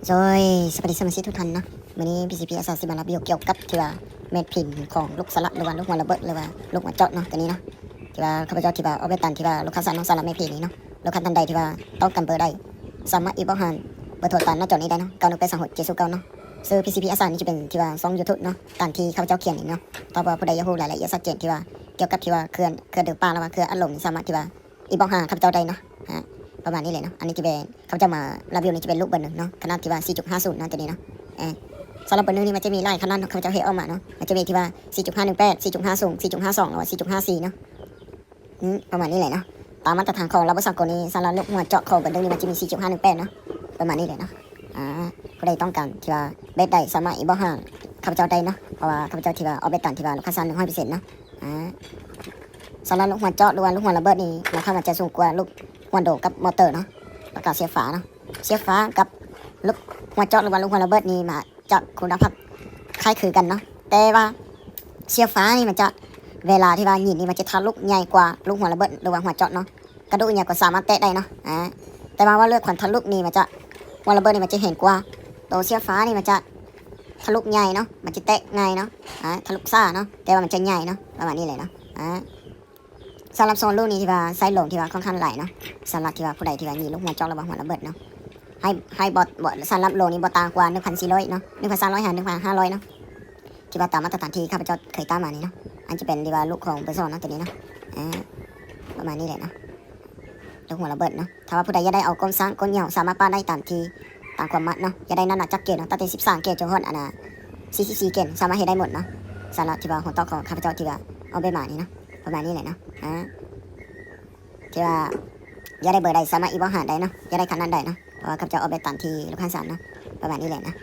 โดยสวัสดีสมาชิกทุกท่านนะวันนี้ PCP อาสาสิบารับเกี่ยวกับที่ว่าเม็ดพินของลูกสลัดหรือว่าลูกหัวระเบิดหรือว่าลูกหัวเจาะเนาะตัวนี้เนาะที่ว่าข้าพเจ้าที่ว่าเอาไปตันที่ว่าลูกค้าสั่งน้องสลัดเม็ดพินนี้เนาะลูกค้าท่านใดที่ว่าต้องการเบอร์ใดสามารถอีบอกหันเบอร์โทรตันหน้าจอนี้ได้เนาะ91826709เนาะซื้อ PCP อาสานี่จะเป็นที่ว่าช่อง YouTube เนาะตามที่ข้าพเจ้าเขียนนี่เนาะถ้าว่าผู้ใดอยากรู้รายละเอียดชัดเจนที่ว่าเกี่ยวกับที่ว่าเคลื่อนเดือดป่าแล้วว่าเคลื่อนอารมณ์สามารถที่ว่าอีบอกหันข้าพเจ้าได้เนาะประมาณนี้เลยเนาะอันนี้จะเป็นข้าพเจ้ามารีวิวนี่จะเป็นลูกเบอร์หนึ่งเนาะขนาดที่ว่า4.50เนาะตัวนี้เนาะสำหรับเบอร์หนึ่งนี่มันจะมีหลายขนาดเขาจะเฮออกมาเนาะมันจะมีที่ว่า 4.518 4.50 4.52 หรือว่า 4.54 เนาะประมาณนี้เลยเนาะตามมาตรฐานของระบบสากลนี้สำหรับลูกหัวเจาะของเบอร์หนึ่งนี่มันจะมี 4.518 เนาะประมาณนี้เลยเนาะก็ได้ต้องการที่ว่าเบสได้สามารถอีกบ่ห่างข้าพเจ้าได้เนาะเพราะว่าข้าพเจ้าที่ว่าเอาเบสตันที่ว่าลูกค้าสั่ง100%เนาะสำหรับลูกหัวเจาะหรือว่าลูกหัวระเบิดนี่ราคามันจะสูงกว่าลูกหัวโดกับมอเตอร์เนาะประกาศเสียฝาเนาะเสียฝากับลูกหัวเจาะหรือว่าลูกหัวระเบิดนี่มาจะคุณภาพคล้ายคลึงกันเนาะแต่ว่าเสียฟ้านี่มันจะเวลาที่ว่ายิงนี่มันจะทะลุใหญ่กว่าลูกหัวระเบิดหรือว่าหัวเจาะเนาะกระดูกใหญ่กว่าสามารถเตะได้เนาะแต่ว่าเลือกขวัญทะลุนี่มันจะหัวระเบิดนี่มันจะเห็นกว่าตัวเสียฟ้านี่มันจะทะลุใหญ่เนาะมันจะเตะง่ายเนาะทะลุซ่าเนาะแต่ว่ามันจะใหญ่เนาะประมาณนี้เลยเนาะสำหรับโซนลูกนี้ที่ว่าไซส์โหลงที่ว่าค่อนข้างไหลเนาะสำหรับที่ว่าผู้ใดที่ว่ามีลูกหัวเจาะหรือว่าหัวระเบิดเนาะให้บอสำหรับโลนี้บอต่างกว่า 1,400 เนาะ 1,300 หาร 1,500 เนาะที่ว่าตามมาตรฐานที่ข้าพเจ้าเคยตามมานี่เนาะอันจะเป็นที่ว่าลูกของเบอร์2เนาะตัวนี้เนาะประมาณนี้แหละเนาะลูกหัวระเบิดเนาะถ้าว่าผู้ใดอยากได้เอาก้นซ้างก้นเหยาสามารถป้าได้ตามที่ตามความมัดเนาะอยากได้น้ำหนักจักเกณฑ์เนาะตั้งแต่13เกณฑ์จนฮอด44เกณฑ์สามารถเฮ็ดได้หมดเนาะสำหรับที่ว่าหัวต่อของข้าพเจ้าที่ว่าเอาไปมานี่เนาะประมาณนี้แหละเนาะที่ว่าอยากได้เบอร์ใดสามารถอีบอกหาได้เนาะอยากได้ขนาดใดเนาะเพราะว่าข้าพเจ้าเอาไปตามที่ลูกค้าสั่งเนาะประมาณนี้แหละนะ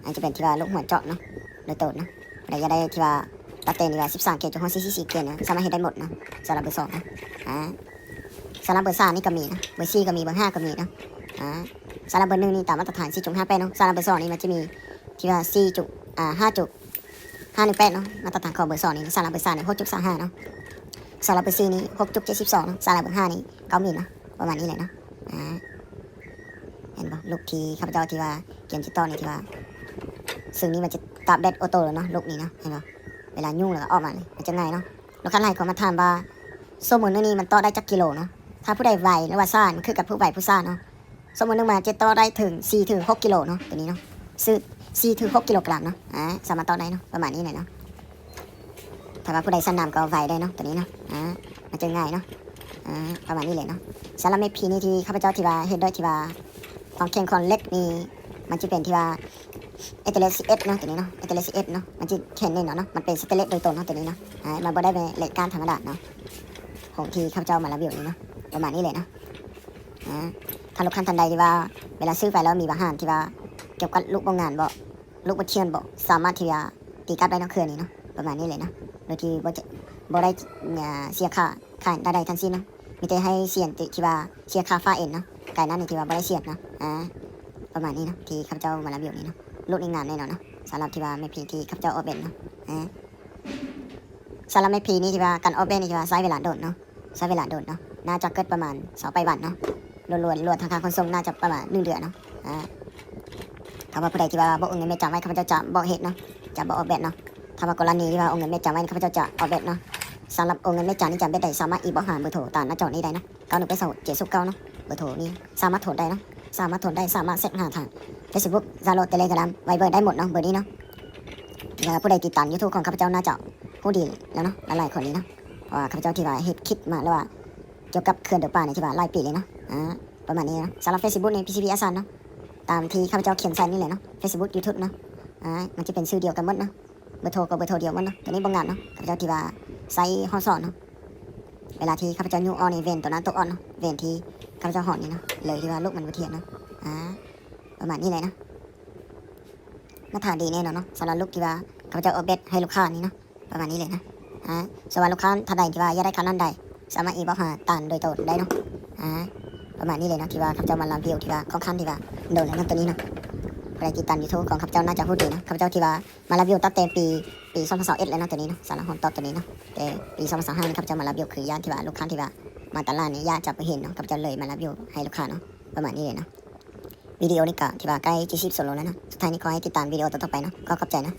อันจะเป็นที่ว่าลูกหัวเจาะเนาะโดยตรงเนาะแต่อยากได้ที่ว่าตัดเต็มที่ว่า13เกณฑ์จนฮอด44เกณฑ์นะสามารถเฮ็ดได้หมดเนาะสำหรับเบอร์2นะสำหรับเบอร์3นี่ก็มีนะเบอร์4ก็มีเบอร์5ก็มีเนาะสำหรับเบอร์1นี่ตามมาตรฐาน 4.58 เนาะสำหรับเบอร์2นี่มันจะมีที่ว่า5.518 เนาะมาตรฐานของเบอร์2นี่สำหรับเบอร์3นี่6.35 เนาะสำหรับเบอร์4นี่6.72 เนาะสำหรับเบอร์5นี่90,000 เนาะประมาณนี้เลยเนาะเห็นป่ะลูกที่ข้าพเจ้าที่ว่าเกมจิตต่อนี่ที่ว่าซึ่งนี่มันจะตับเด็ดออโต้เลยเนาะลูกนี้เนาะเห็นป่ะเวลายุ่งแล้วก็ออกมาเลยมันจะง่ายเนาะลูกค้าหลายคนมาถามว่าโซมูลนี่มันต่อได้จักกิโลเนาะถ้าผู้ใดไวหรือว่าซ่ามันคือกับผู้ไวผู้ซ่าเนาะโซมูลนึงมาจะต่อได้ถึง4 ถึง 6 กิโลเนาะตัวนี้เนาะซื้อ4 ถึง 6 กิโลกรัมเนาะสามารถต่อได้เนาะประมาณนี้เลยเนาะถ้าว่าผู้ใดสั้นนำก็ไวได้เนาะตัวนี้เนาะมันจะง่ายเนาะประมาณนี้เลยเนาะสำหรับเมพีนี่ที่ข้าพเจ้าที่ว่าเห็นด้วยที่ว่าความเข้มข้นเล็กนี่มันจะเป็นที่ว่าเอเทเลสเอสเนาะตัวนี้เนาะเอเทเลสเอสเนาะมันจะแข็งแน่นอนเนาะมันเป็นสเตเลสโดยตรงเนาะตัวนี้เนาะมันบ่ได้เป็นเหล็กก้านธรรมดาเนาะของที่ข้าพเจ้ามารีวิวนี่เนาะประมาณนี้เลยเนาะถ้าลูกค้าท่านใดที่ว่าเวลาซื้อไปแล้วมีบางหันที่ว่าเกี่ยวกับลูกโรงงานบ่ลูกบ่เชียนบ่สามารถที่จะตีกลับได้เนาะเครื่องนี้เนาะประมาณนี้เลยเนาะโดยที่บ่ได้เสียค่าใดๆทั้งสิ้นเนาะมีแต่ให้เสียนที่ว่าเสียค่าฟ้าเอ็นเนาะไก่นั้นนี่ที่ว่าบ่ได้เสียบเนาะประมาณนี้เนาะที่ข้าพเจ้ามารีวิวนี่เนาะลูกในงานแน่นอนเนาะสำหรับที่ว่าไม่พีที่ข้าพเจ้าออกแบบเนาะสำหรับไม่พีนี่ที่ว่าการออกแบบนี่ที่ว่าใช้เวลาโดดเนาะใช้เวลาโดดเนาะน่าจะเกิดประมาณ2 ไปวันเนาะรวมทางการขนส่งน่าจะประมาณ1 เดือนเนาะถ้าว่าผู้ใดที่ว่าบ่เอาเงินไม่จำไว้ข้าพเจ้าจะบ่เฮ็ดเนาะจะบ่ออกแบบเนาะถ้าว่ากรณีที่ว่าเอาเงินไม่จำไว้ข้าพเจ้าจะออกแบบเนาะสำหรับเอาเงินไม่จำนี่จำได้สามารถอีบอกหาเบอร์โทรตามหน้าจอนี้ได้เนาะ9182 709เนาะเบอร์โทรนี้สามารถโทรได้เนาะสามารถโทรได้สามารถเซ็ตหาทาง Facebook Zalo Telegram ไวเบอร์ได้หมดเนาะเบอร์นี้เนาะผู้ใดติดตาม YouTube ของข้าพเจ้าน่าจะผู้ดีแล้วเนาะหลายๆคนนี้เนาะเพราะว่าข้าพเจ้าที่ว่าเฮ็ดคลิปมาแล้วว่าเกี่ยวกับเขื่อนเดือป่าในที่ว่าหลายปีเลยเนาะประมาณนี้นะสำหรับ Facebook ใน PCP อาสาเนาะตามที่ข้าพเจ้าเขียนใส่นี่แหละเนาะ Facebook YouTube เนาะมันจะเป็นชื่อเดียวกันหมดเนาะเบอร์โทรก็เบอร์โทรเดียวหมดเนาะตัวนี้บ่งานเนาะข้าพเจ้าที่ว่าใส่ห้องสอนเนาะเวลาที่ข้าพเจ้ายูออนในเวนตัวนั้นตัวอ่อนเนาะเวนที่ข้าพเจ้าหอนนี่เนาะเลยที่ว่าลูกมันบ่เทียนเนาะประมาณนี้เลยนะมาทานดีแน่นอนเนาะสำหรับลูกที่ว่าข้าพเจ้าเอาเบ็ดให้ลูกค้านี่เนาะประมาณนี้เลยนะสำหรับลูกค้าท่านใดที่ว่าอยากได้คันนั้นใดสามารถอีบอกหาตานโดยตรงได้เนาะประมาณนี้เลยนะที่ว่าข้าพเจ้ามารีวิวที่ว่าค่อนข้างที่ว่าโดนแล้วนะตัวนี้เนาะใครติดตาม YouTube ของข้าพเจ้าน่าจะพูดดีนะข้าพเจ้าที่ว่ามารีวิวตั้งแต่ปี2021เลยนะตัวนี้เนาะสารหอนตอบตัวนี้เนาะแต่ปี2025นี่ข้าพเจ้ามารีวิวคือย่านที่ว่าลูกค้าที่ว่ามาตลาดนี่ย่านจะไปเห็นเนาะข้าพเจ้าเลยมารีวิวให้ลูกค้าเนาะประมาณนี้เลยนะ วิดีโอนี้ก็ที่ว่าใกล้จะ10 โซโลแล้วเนาะสุดท้ายนี้ขอให้ติดตามวิดีโอต่อๆไปเนาะก็ขอบใจนะ